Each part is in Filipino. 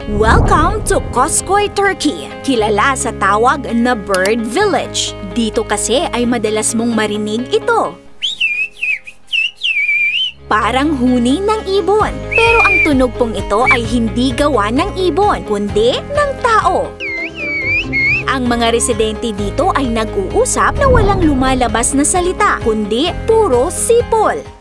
Welcome to Koskoy, Turkey, kilala sa tawag na Bird Village. Dito kasi ay madalas mong marinig ito. Parang huni ng ibon. Pero ang tunog pong ito ay hindi gawa ng ibon, kundi ng tao. Ang mga residente dito ay nag-uusap na walang lumalabas na salita, kundi puro sipol.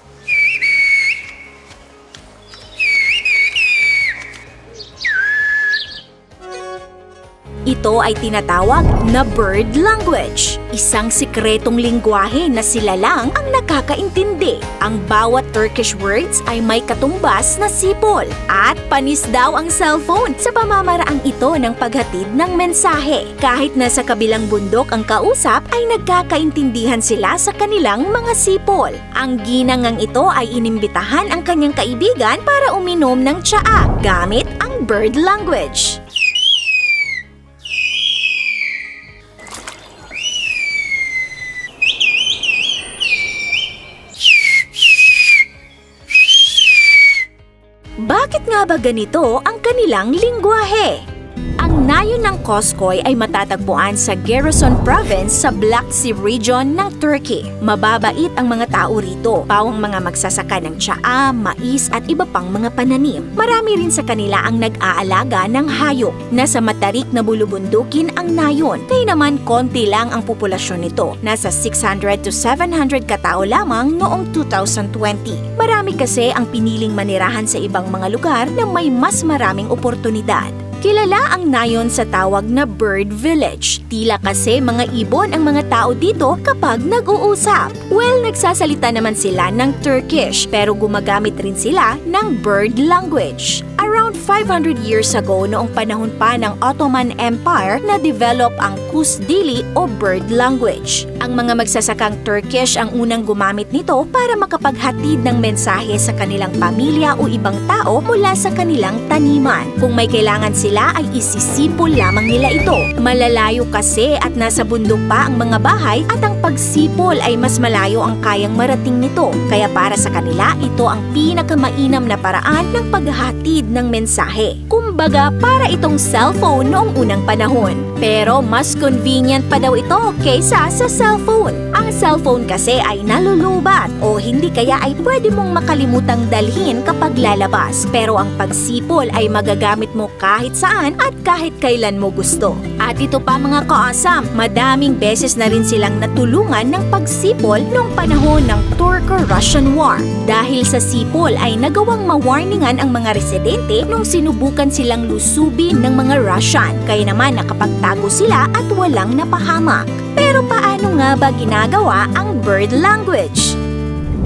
Ito ay tinatawag na bird language, isang sikretong lingwahe na sila lang ang nakakaintindi. Ang bawat Turkish words ay may katumbas na sipol at panis daw ang cellphone sa pamamaraang ito ng paghatid ng mensahe. Kahit nasa kabilang bundok ang kausap ay nagkakaintindihan sila sa kanilang mga sipol. Ang ginangang ito ay inimbitahan ang kanyang kaibigan para uminom ng tsaa gamit ang bird language. Bakit nga ba ganito ang kanilang lingwahe? Ang nayon ng Koskoy ay matatagpuan sa Giresun Province sa Black Sea region ng Turkey. Mababait ang mga tao rito, pawang mga magsasaka ng tsaa, mais at iba pang mga pananim. Marami rin sa kanila ang nag-aalaga ng hayop. Nasa matarik na bulubundukin ang nayon, kaya naman konti lang ang populasyon nito. Nasa 600 to 700 katao lamang noong 2020. Marami kasi ang piniling manirahan sa ibang mga lugar na may mas maraming oportunidad. Kilala ang nayon sa tawag na Bird Village. Tila kasi mga ibon ang mga tao dito kapag nag-uusap. Well, nagsasalita naman sila ng Turkish pero gumagamit rin sila ng bird language. Around 500 years ago, noong panahon pa ng Ottoman Empire, na-develop ang Kusdili o bird language. Ang mga magsasakang Turkish ang unang gumamit nito para makapaghatid ng mensahe sa kanilang pamilya o ibang tao mula sa kanilang taniman. Kung may kailangan sila ay isisipol lamang nila ito. Malalayo kasi at nasa bundok pa ang mga bahay at ang pagsipol ay mas malayo ang kayang marating nito. Kaya para sa kanila, ito ang pinakamainam na paraan ng paghahatid ng mensahe. Kumbaga, para itong cellphone noong unang panahon. Pero mas convenient pa daw ito kaysa sa cellphone. Ang cellphone kasi ay nalulubat o hindi kaya ay pwede mong makalimutang dalhin kapag lalabas. Pero ang pagsipol ay magagamit mo kahit saan at kahit kailan mo gusto. At ito pa mga kaasam, madaming beses na rin silang natulungan ng pagsipol noong panahon ng Turko-Russian War. Dahil sa sipol ay nagawang mawarningan ang mga residente nung sinubukan silang lusubin ng mga Russian. Kaya naman nakapagtago sila at walang napahamak. Pero paano nga ba ginagawa ang bird language?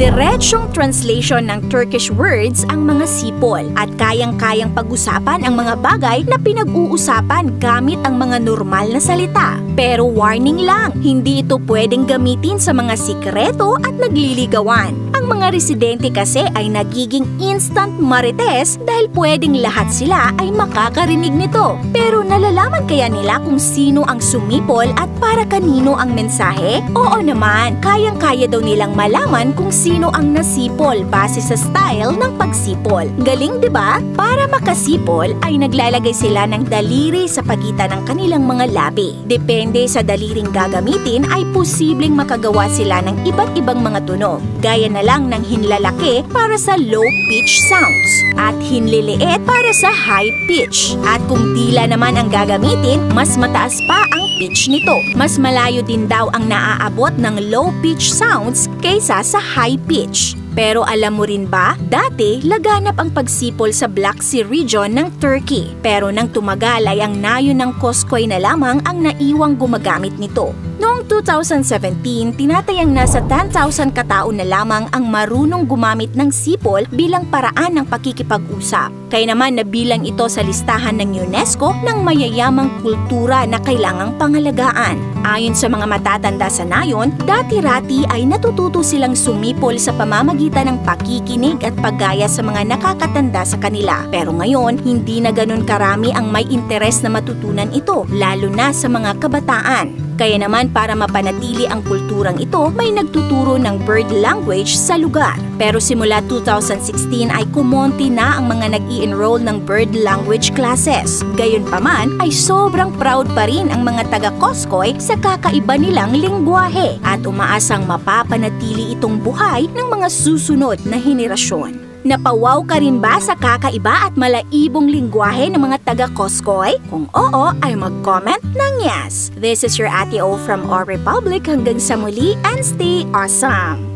Diretsyong translation ng Turkish words ang mga sipol at kayang-kayang pag-usapan ang mga bagay na pinag-uusapan gamit ang mga normal na salita. Pero warning lang, hindi ito pwedeng gamitin sa mga sikreto at nagliligawan. Ang mga residente kasi ay nagiging instant marites dahil pwedeng lahat sila ay makakarinig nito. Pero nalalaman kaya nila kung sino ang sumipol at para kanino ang mensahe? Oo naman, kayang-kaya daw nilang malaman kung sino ang nasipol base sa style ng pagsipol. Galing 'di ba? Para makasipol ay naglalagay sila ng daliri sa pagitan ng kanilang mga labi. Depende sa daliring gagamitin ay posibleng makagawa sila ng iba't ibang mga tunog. Gaya na lang ng hinlalaki para sa low pitch sounds at hinliliit para sa high pitch. At kung tila naman ang gagamitin, mas mataas pa ang pitch nito. Mas malayo din daw ang naaabot ng low pitch sounds kaysa sa high pitch. Pero alam mo rin ba, dati laganap ang pagsipol sa Black Sea region ng Turkey. Pero nang tumagal ay ang nayon ng Koskoy na lamang ang naiwang gumagamit nito. Noong 2017, tinatayang nasa 10,000 katao na lamang ang marunong gumamit ng sipol bilang paraan ng pakikipag-usap. Kaya naman nabilang ito sa listahan ng UNESCO ng mayayamang kultura na kailangang pangalagaan. Ayon sa mga matatanda sa nayon, dati-rati ay natututo silang sumipol sa pamamagitan ng pakikinig at paggaya sa mga nakakatanda sa kanila. Pero ngayon, hindi na ganun karami ang may interes na matutunan ito, lalo na sa mga kabataan. Kaya naman Ngayon, para mapanatili ang kulturang ito, may nagtuturo ng bird language sa lugar. Pero simula 2016 ay kumonti na ang mga nag-i-enroll ng bird language classes. Gayunpaman ay sobrang proud pa rin ang mga taga-Koskoy sa kakaiba nilang lingwahe at umaasang mapapanatili itong buhay ng mga susunod na henerasyon. Napawaw ka rin ba sa kakaiba at malaibong lingwahe ng mga taga-Koskoy? Kung oo, ay mag-comment ng yes. This is your Ate O from Our Republic. Hanggang sa muli and stay awesome!